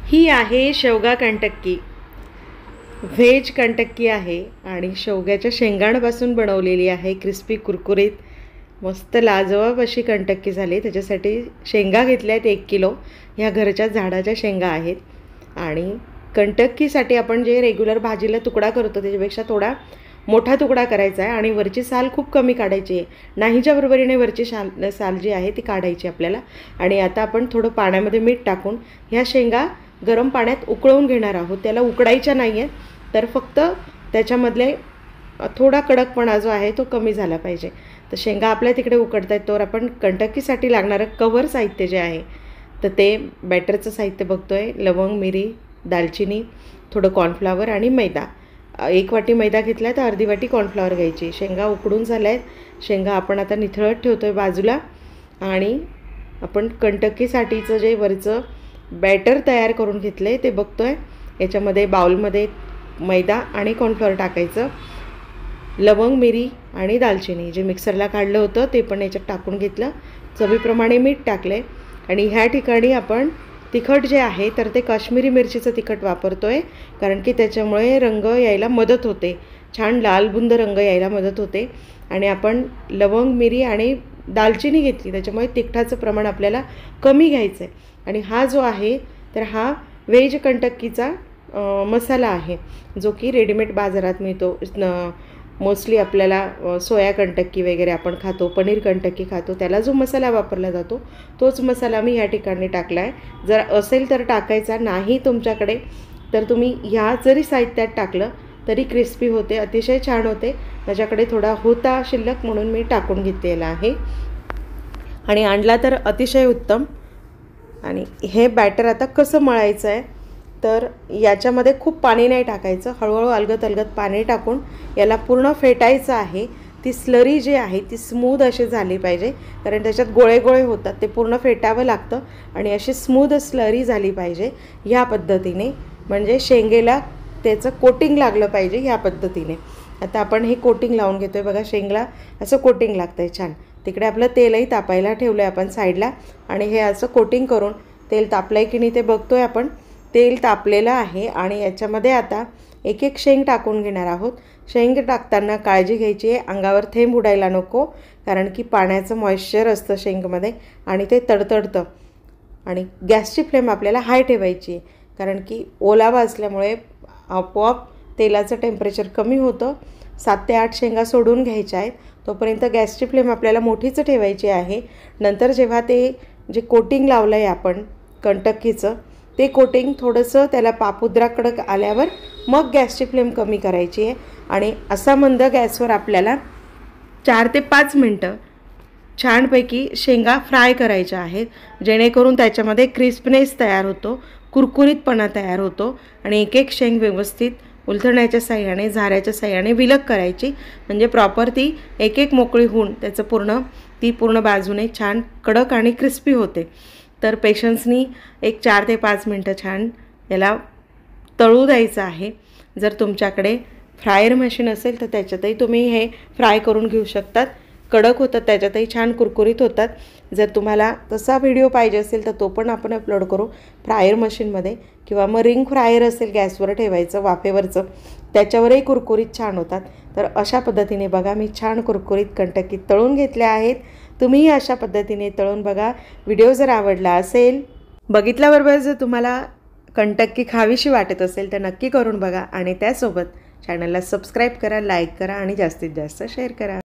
ही आहे शेवगा कंटक्की, व्हेज कंटक्की आहे आणि शेवग्याच्या शेंगांपासून बनवलेली आहे. क्रिस्पी कुरकुरीत मस्त लाजवाब अशी कंटक्की झाली. त्याच्यासाठी शेंगा घेतल्या आहेत 1 किलो. ह्या घरच्या झाडाच्या शेंगा आहेत. आणि कंटक्कीसाठी आपण जे रेग्युलर भाजीला तुकडा करतो त्याच्यापेक्षा थोडा मोठा तुकडा करायचा आहे आणि वरची साल खूप कमी काढायची आहे. नाहीच्या बरोबरीने वरची साल जी आहे ती काढायची आपल्याला. आणि आता आपण थोडं पाण्यामध्ये मीठ टाकून ह्या शेंगा गरम पाण्यात उकळवून घेणार आहोत. त्याला उकडायच्या नाही आहेत, तर फक्त त्याच्यामधले थोडा कडकपणा जो आहे तो कमी झाला पाहिजे. तर शेंगा आपल्या तिकडे उकडत आहेत तोवर आपण कंटक्कीसाठी लागणारं कव्हर साहित्य जे आहे तर ते बॅटरचं साहित्य बघतो आहे. लवंग, मिरी, दालचिनी, थोडं कॉर्नफ्लॉवर आणि मैदा. 1 वाटी मैदा घेतला आहे तर अर्धी वाटी कॉर्नफ्लॉवर घ्यायची. शेंगा उकडून झाल्या आहेत. शेंगा आपण आता निथळत ठेवतो आहे बाजूला. आणि आपण कंटक्कीसाठीचं जे वरचं बॅटर तयार करून घेतलं आहे ते बघतो आहे. याच्यामध्ये बाउलमध्ये मैदा आणि कॉर्नफ्लॉवर टाकायचं. लवंग, मिरी आणि दालचिनी जे मिक्सरला काढलं होतं ते पण याच्यात टाकून घेतलं. चवीप्रमाणे मीठ टाकले. आणि ह्या ठिकाणी आपण तिखट जे आहे तर ते काश्मीरी मिरचीचं तिखट वापरतो आहे, कारण की त्याच्यामुळे रंग यायला मदत होते, छान लालबुंद रंग यायला मदत होते. आणि आपण लवंग, मिरी आणि दालचिनी घेतली त्याच्यामुळे तिखटाचं प्रमाण आपल्याला कमी घ्यायचं आहे. आणि हा जो आहे तर हा व्हेज कंटक्कीचा मसाला आहे जो की रेडीमेड बाजारात मिळतो. मोस्टली आपल्याला सोया कंटक्की वगैरे आपण खातो, पनीर कंटक्की खातो, त्याला जो मसाला वापरला जातो तोच मसाला मी ह्या ठिकाणी टाकला आहे. जर असेल तर टाकायचा, नाही तुमच्याकडे तर तुम्ही ह्या जरी साहित्यात टाकलं तरी क्रिस्पी होते, अतिशय छान होते. माझ्याकडे थोडा होता शिल्लक म्हणून मी टाकून घेतलेला आहे. आणि आणला तर अतिशय उत्तम. आणि हे बॅटर आता कसं मळायचं आहे तर याच्यामध्ये खूप पाणी नाही टाकायचं, हळूहळू अलगद अलगद पाणी टाकून याला पूर्ण फेटायचं आहे. ती स्लरी जी आहे ती स्मूथ अशी झाली पाहिजे, कारण त्याच्यात गोळे गोळे होतात, ते पूर्ण फेटावं लागतं. आणि अशी स्मूथ स्लरी झाली पाहिजे ह्या पद्धतीने, म्हणजे शेंगेला त्याचं कोटिंग लागलं पाहिजे ह्या पद्धतीने. आता आपण हे कोटिंग लावून घेतो आहे बघा. शेंगला असं कोटिंग लागतं आहे छान. तिकडे आपलं तेलही तापायला ठेवलं आहे आपण साईडला. आणि हे असं कोटिंग करून तेल तापलं आहे की नाही ते बघतो आहे आपण. तेल तापलेलं आहे आणि याच्यामध्ये आता एक एक शेंग टाकून घेणार आहोत. शेंग टाकताना काळजी घ्यायची आहे, अंगावर थेंब उडायला नको, कारण की पाण्याचं मॉइश्चर असतं शेंगमध्ये आणि ते तडतडतं. आणि गॅसची फ्लेम आपल्याला हाय ठेवायची आहे, कारण की ओलावा असल्यामुळे आपोआप तेलाचं टेम्परेचर कमी होतं. 7 ते 8 शेंगा सोडून घ्यायच्या आहेत, तोपर्यंत गॅसची फ्लेम आपल्याला मोठीच ठेवायची आहे. नंतर जेव्हा ते जे कोटिंग लावलं आहे आपण कंटक्कीचं ते कोटिंग थोडंसं त्याला पापुद्रा कडक आल्यावर मग गॅसची फ्लेम कमी करायची आहे. आणि असा मंद गॅसवर आपल्याला 4 ते 5 मिनटं छानपैकी शेंगा फ्राय करायच्या आहेत, जेणेकरून त्याच्यामध्ये क्रिस्पनेस तयार होतो, कुरकुरीतपणा तयार होतो. आणि एक एक शेंग व्यवस्थित उलथण्याच्या साह्याने, झाऱ्याच्या साह्याने विलग करायची, म्हणजे प्रॉपर ती एक एक मोकळी होऊन ती पूर्ण बाजूने छान कडक आणि क्रिस्पी होते. तर पेशन्सनी एक 4 ते 5 मिनटं छान याला तळू द्यायचं आहे. जर तुमच्याकडे फ्रायर मशीन असेल तर त्याच्यातही तुम्ही हे फ्राय करून घेऊ शकतात. कडक होतात, त्याच्यातही छान कुरकुरीत होतात. जर तुम्हाला तसा व्हिडिओ पाहिजे असेल तर तो पण आपण अपलोड करू फ्रायर मशीनमध्ये, किंवा मग रिंग फ्रायर असेल गॅसवर ठेवायचं वाफेवरचं, त्याच्यावरही कुरकुरीत छान होतात. तर अशा पद्धतीने बघा मी छान कुरकुरीत कंटक्की तळून घेतल्या आहेत. तुम्हीही अशा पद्धतीने तळून बघा. व्हिडिओ जर आवडला असेल, बघितल्याबरोबर जर तुम्हाला कंटक्की खावीशी वाटत असेल तर नक्की करून बघा. आणि त्यासोबत चॅनलला सबस्क्राईब करा, लाईक करा आणि जास्तीत जास्त शेअर करा.